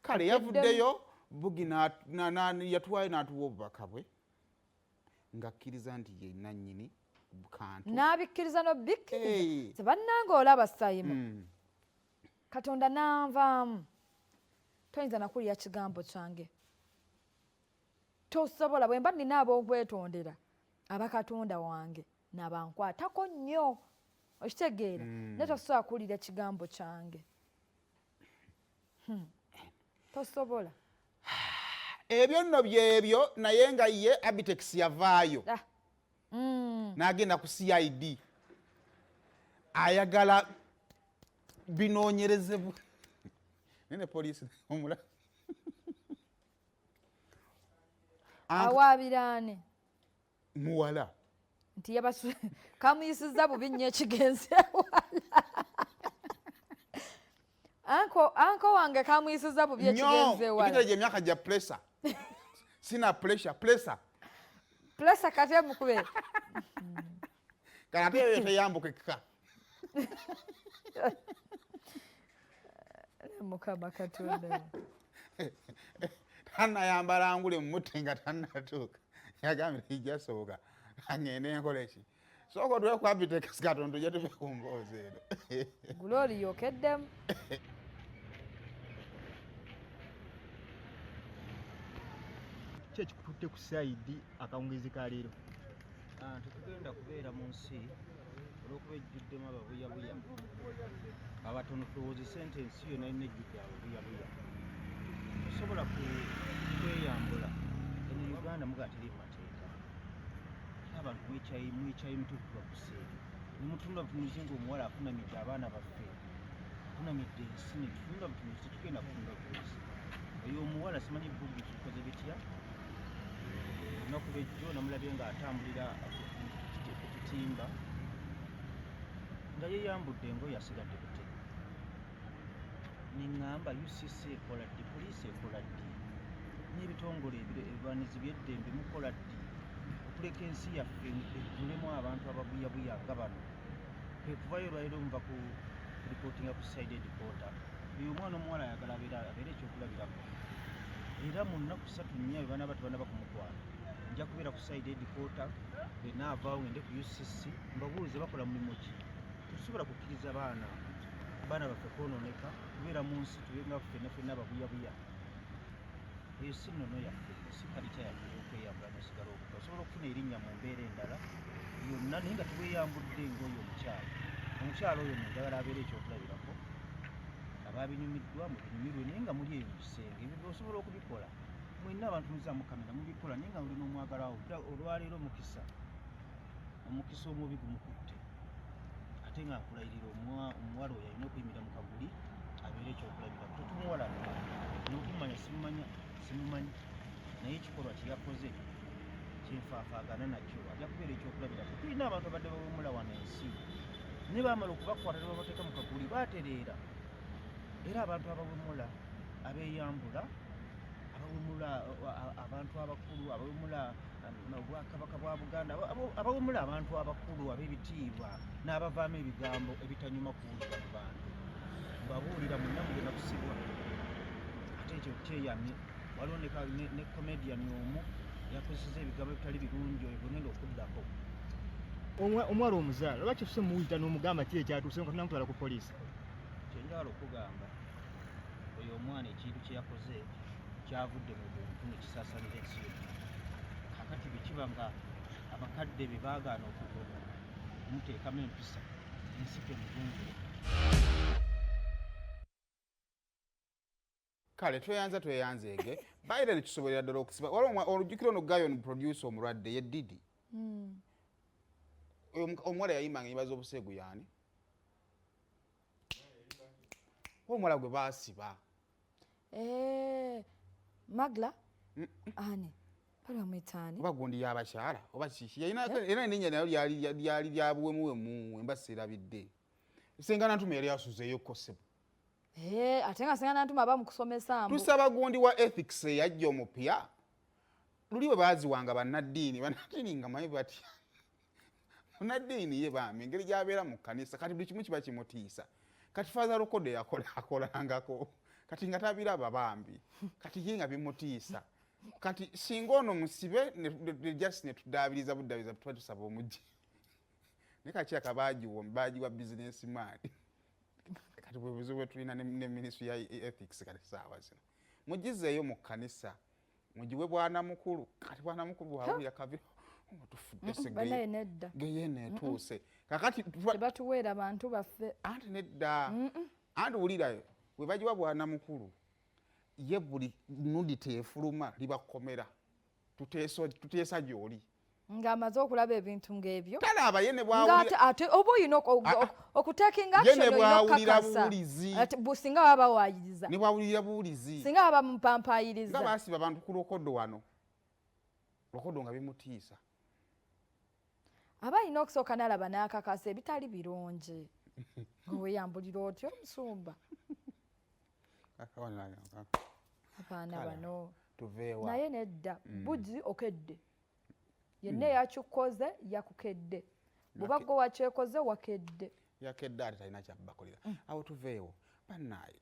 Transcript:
kale yavuddeyo Bugi yatuwayo n'atuwa obubaka bwe ng'akkiriza nti ye nannyini kantu n'abikkiriza n'obikkiriza tebannanga olaba Simon Katonda n'anvaamu toyinza nakulira kigambo kyange tosobola bwe mba nina ab'okwetondera abakatonda wange nabankwatako nnyo okitegeera naye tosobola kuwulira kigambo kyange tosobola ebyo nno byebyo naye nga ye Abitex yavaayo n'agenda ku CID ayagala binoonyerezebwa nene poliisi omula awaabiraane muwala nti kamuyisiza bubi nnyo ekigenze ewala anko wange kamuyisiza bubi ekigenze ewala ekitala gy'emyaka gya pressure sina pressure kati emukube kana ate eyo teyambuka ekka mukama Katonda tannayambala ngule mumutte nga tannatuuka yagambye ijjasoboka angende enkola eki sooka otule ku Abitex Katonda ojja tuve ku mboozi eno Glory yokeddemu ki ekikututte ku sayidi akawungeezi ka leero tetugenda kubeera mu nsi olw'okuba ejjuddemu ababuyabuya abatono tulowoozesa nti ensi yonna yonna ejjudde ababuyabuya tosobola kweyambula eno Uganda mugateri mateeka abantu mwicayi mutukuva ku seeri nemutunula butunuzi ng'omuwala afunamidde abaana baffe afunamidde ensi netutunula butunuzi tetugenda kutunula butunuzi oyo omuwala simanyi Bugi kikoze bitya olunaku lwejjo namulabye ng'atambulira ku kitimba nga yeyambudde engoye asigadde bute neŋŋamba UCC ekola ddi poliisi ekola ddi n'ebitongole ebirwanizi by'eddembe mukola ddi okuleka ensi yaffe eggulemu abantu ababuyabuya nga bano kwe kuvayo lwaliro muva ku ripootinga ku side headquarter oyo omwana omuwala ayagala abeere ekyokulabirako era mu nnaku 3 nnya bwe banaaba tebanaba kumutwala nja kubeera ku side headquarter benaavaawo ngende ku UCC mbabuuze bakola mulimu ki tetusobola kukkiriza baana baffe kwonooneka kubeera mu nsi tubenga ffenna ababuyabuya eyo si nnono yaffe si kalita yaffe okweyambula nosigala okuta osobola okufuna erinnya mu mbeera endala yonna naye nga tuweyambudde ng'oyo omukyala oyo njagala abeera ekyokulabirako abaabinyumiddwa mubinyumirwe naye nga muli eyo mu kisenge ebyo osobola okubikola mwenna abantu muzaamu kamera mubikola naye nga mulina omwagalawo olwaleero omukisa omubi gumukutte ate nga nkulayirira omuwala oyo alina okuyimira mu kaguli abeere ekyokulabirako tetumuwala nokumanya simumanyi naye ekikolwa kyeyakoze kyenfaafaagana nakyo ajja kubeera ekyokulabirako tulina abantu abadde bawemula wano ensi naye baamala okubakwata ne babateeka mu kaguli baatereera era abantu abawemula abeeyambula abawemula abantu abakulu abawemula obwakabaka bwa Buganda abawemula abantu abakulu ab'ebitiibwa n'abavaamu ebigambo ebitanyuma kuwulira mu bantu mbabuulira mwenna mugenda kusibwa ate ekyo kyeyamye waliwo ne comedian omu yakozesa ebigambo ebitali birungi oyo bwegenda okuddako omwala omuzaala lwaki tuse muyita n'omugamba ki ekyatuuse nga tunamutwala ku poliisi kyenjagala okugamba oyo omwana ekintu kyeyakoze kyavudde mu buntu nekisaasanira ensi yonna kakati bwe kiba nga abakadde be baagaana okumuteekamu empisa ensi temuvungule kale tweyanzeege Biden kisobolera ddala okusiba olujjukira ono Gayon producer omulwadde ye Didi omuwala yayimanga nyibaza obuseegu yaani omuwala gwe baasiba Magla ani pala mwitani oba gundi y'abakyala oba kiki era erinnya nayo lyali lyabuwemuwemu emba sirabidde Sengana Ntuma yali asuzeeyo kosebo ate nga Sengana Ntuma aba mu kusomesa mbu tusaba gundi wa ethics yajja omupya luli bwe baaziwanga bannaddiini nga manyi batya munnaddiini ye bambi engeri gy'abeera mu kkanisa kati buli kimu kiba kimutiisa kati Father Lokode akolangako kati nga tabiraba bambi kati ye nga bimutiisa kati singa ono musibe just ne tuddaabiriza buddaabiriza tuba tusaba omuggi ne kaki akabaagiwo mubaaji wa business man kati bwe buzibu bwe tulina ne ministry ya ethics kati saawa zino mugizeeyo mu kkanisa mugiwe bwana mukulu kati bwana mukulu bwawulira kabiri tufudde banaye nedda geye netuuse kakati tebatuweera bantu baffe anti nedda anti wulirayo bwe bagiwa bwana mukulu ye buli nudite efuluma libakomera tuteesa gy'oli ng'amaze okulaba ebintu ng'ebyo talaba ye ne bwawulira ate oba olina okuteekinga singa baba bawaayiriza ne bwawulira buwulizi singa baba mupampaayiriza nga baasiba abantu ku lokodo wano lokodo nga bimutiisa aba alina okusooka n'alaba n'akakasa ebitali birungi ng'oweyambulira otyo omusumba abaana bano naye nedda bujji okedde yenna yakikoze yakukedde bw'oba gwe wakyekoze wakedde yakedde ate talina kyabakolera awo tuveewo bannaaye